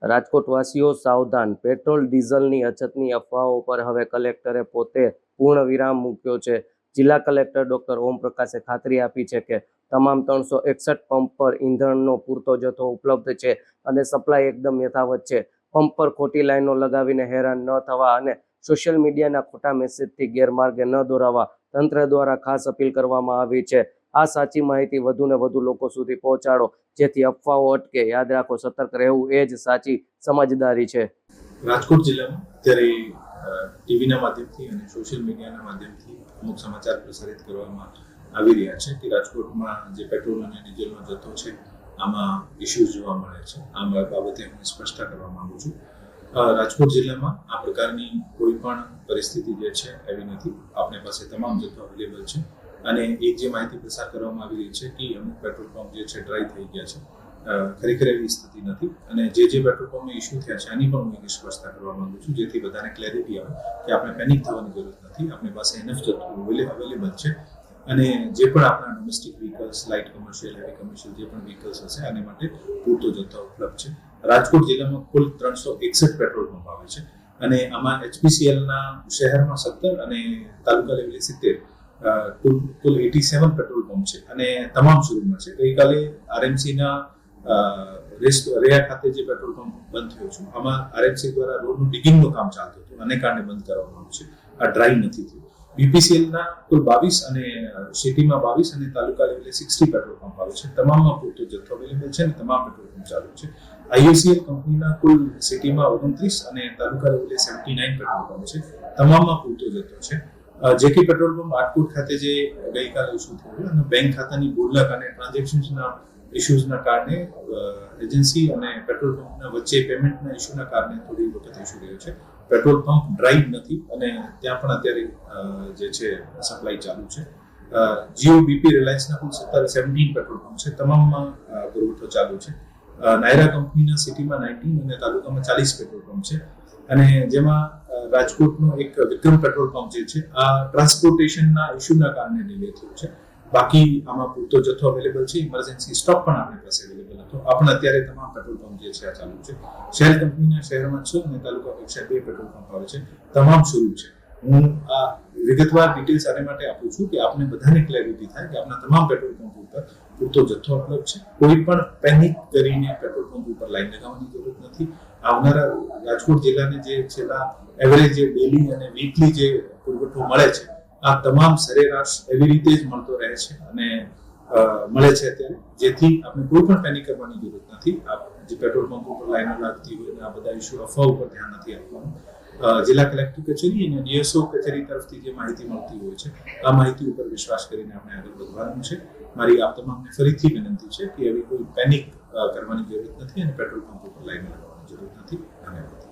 રાજકોટવાસીઓ સાવધાન, પેટ્રોલ ડીઝલની અછતની અફવાઓ પર હવે કલેક્ટરે પોતે પૂર્ણ વિરામ મૂક્યો છે. જિલ્લા કલેક્ટર ડોક્ટર ઓમપ્રકાશે ખાતરી આપી છે કે તમામ 361 પંપ પર ઈંધણનો પૂરતો જથ્થો ઉપલબ્ધ છે અને સપ્લાય એકદમ યથાવત છે. પંપ પર ખોટી લાઈનો લગાવીને હેરાન ન થવા અને સોશિયલ મીડિયાના ખોટા મેસેજથી ગેરમાર્ગે ન દોરાવા તંત્ર દ્વારા ખાસ અપીલ કરવામાં આવી છે. આ સાચી માહિતી વધુને વધુ લોકો સુધી પહોંચાડો, જેથી અફવાઓ અટકે. યાદ રાખો, સતર્ક રહેવું એ જ સાચી સમજદારી છે. રાજકોટ જિલ્લામાં અત્યારે ટીવીના માધ્યમથી અને સોશિયલ મીડિયાના માધ્યમથી અમુક સમાચાર પ્રસારિત કરવામાં આવી રહ્યા છે કે રાજકોટમાં જે પેટ્રોલ અને ડીઝલનો જથ્થો છે આમાં ઇસ્યુઝ જોવા મળે છે. આ બાબતે હું સ્પષ્ટતા કરવા માંગુ છું. રાજકોટ જિલ્લામાં આ પ્રકારની કોઈ પણ પરિસ્થિતિ જે છે એવી નથી. આપણી પાસે તમામ જથ્થો અવેલેબલ છે અને એક જે માહિતી પ્રસાર કરવામાં આવી રહી છે કે અમુક પેટ્રોલ પંપ જે છે ડ્રાય થઈ ગયા છે, ખરેખર એવી સ્થિતિ નથી. અને જે પેટ્રોલ પંપને ઇસ્યુ થયા છે આની પણ હું એક સ્પષ્ટતા કરવા માંગુ છું, જેથી બધાને ક્લેરિટી આવે કે આપણે પેનિક થવાની જરૂર નથી. આપણી પાસે એનફ જથ્થો અવેલેબલ છે અને જે પણ આપણા domestic vehicles, light commercial, heavy commercial જે પણ વ્હીકલ્સ હશે આને માટે પૂરતો જથ્થો ઉપલબ્ધ છે. રાજકોટ જિલ્લામાં કુલ 361 પેટ્રોલ પંપ આવે છે અને આમાં HPCLના શહેરમાં 17 અને તાલુકા લેવલે 70 કુલ 87 પેટ્રોલ પંપ છે અને તમામ શરૂમાં છે. ગઈકાલે RMCના રેયા ખાતે જે પેટ્રોલ પંપ બંધ થયો છે આમાં RMC દ્વારા રોડનું ડિગિંગનું કામ ચાલતું હતું, આને કારણે બંધ કરવામાં આવ્યું છે. આ ડ્રાય નથી થયું. BPCLના કુલ 22 અને સિટીમાં 22 અને તાલુકા લેવલે 60 પેટ્રોલ પંપ આવે છે. તમામમાં પૂરતો જથ્થો અવેલેબલ છે અને તમામ પેટ્રોલ પંપ ચાલુ છે. IOCL કંપનીના કુલ સિટીમાં 29 અને તાલુકા લેવલે 79 પેટ્રોલ પંપ છે. તમામમાં પૂરતો જથ્થો છે. જેકે પેટ્રોલ પંપ આટકોટ ખાતે જે ગઈકાલે ઇસ્યુ થયું અને બેંક ખાતાની ગુડલક અને ટ્રાન્ઝેક્શન્સના ઇસ્યુઝના કારણે એજન્સી અને પેટ્રોલ પંપના વચ્ચે પેમેન્ટના ઇસ્યુના કારણે થોડી વખત ઇસ્યુ રહ્યો છે. પેટ્રોલ પંપ ડ્રાય નથી અને ત્યાં પણ અત્યારે જે છે સપ્લાય ચાલુ છે. જીઓ, બીપી, રિલાયન્સના કુલ 17 પેટ્રોલ પંપ છે. તમામમાં પુરવઠો ચાલુ છે. નાયરા કંપનીના સિટીમાં 19 અને તાલુકામાં 40 પેટ્રોલ પંપ છે અને જેમાં રાજકોટનો એક વિક્રમ પેટ્રોલ પંપ જે છે આ ટ્રાન્સપોર્ટેશનના ઇસ્યુના કારણે ડિલે થયું છે. બાકી આમાં પૂરતો જથ્થો અવેલેબલ છે. ઇમરજન્સી સ્ટોક પણ આપણી પાસે અવેલેબલ હતો. આપણે અત્યારે તમામ પેટ્રોલ પંપ જે છે આ ચાલુ છે. શહેર કંપનીના શહેરમાં 6 અને તાલુકા કક્ષાએ 2 પેટ્રોલ પંપ આવે છે. તમામ શરૂ છે. હું આ વિગતવાર ડિટેલ્સ આને માટે આપું છું કે આપને બધાને ક્લેરિટી થાય કે આપણા તમામ પેટ્રોલ પંપ ઉપર પૂરતો જથ્થો ઉપલબ્ધ છે. કોઈ પણ પેનિક કરીને પેટ્રોલ પંપ ઉપર લાઈન લગાવવાની જરૂર નથી. આવનારા રાજકોટ જિલ્લાને જે છેલ્લા એવરેજ ડેલી અને વીકલી જે પુરવઠો મળે છે આ તમામ સરેરાશ એવી રીતે જ મળતો રહે છે અને મળે છે અત્યારે, જેથી આપણે કોઈ પણ પેનિક કરવાની જરૂર નથી. જે પેટ્રોલ પંપ ઉપર લાઈનો લાગતી હોય આ બધા ઇસ્યુ અફવા ઉપર ધ્યાન નથી આપવાનું. જિલ્લા કલેક્ટર કચેરી અને DSO કચેરી તરફથી જે માહિતી મળતી હોય છે આ માહિતી ઉપર વિશ્વાસ કરીને આપણે આગળ વધવાનું છે. મારી આપ તમામને ફરીથી વિનંતી છે કે એવી કોઈ પેનિક કરવાની જરૂર નથી અને પેટ્રોલ પંપ ઉપર લાઈનો લગાવવાની જરૂર નથી. ધન્યવાદ.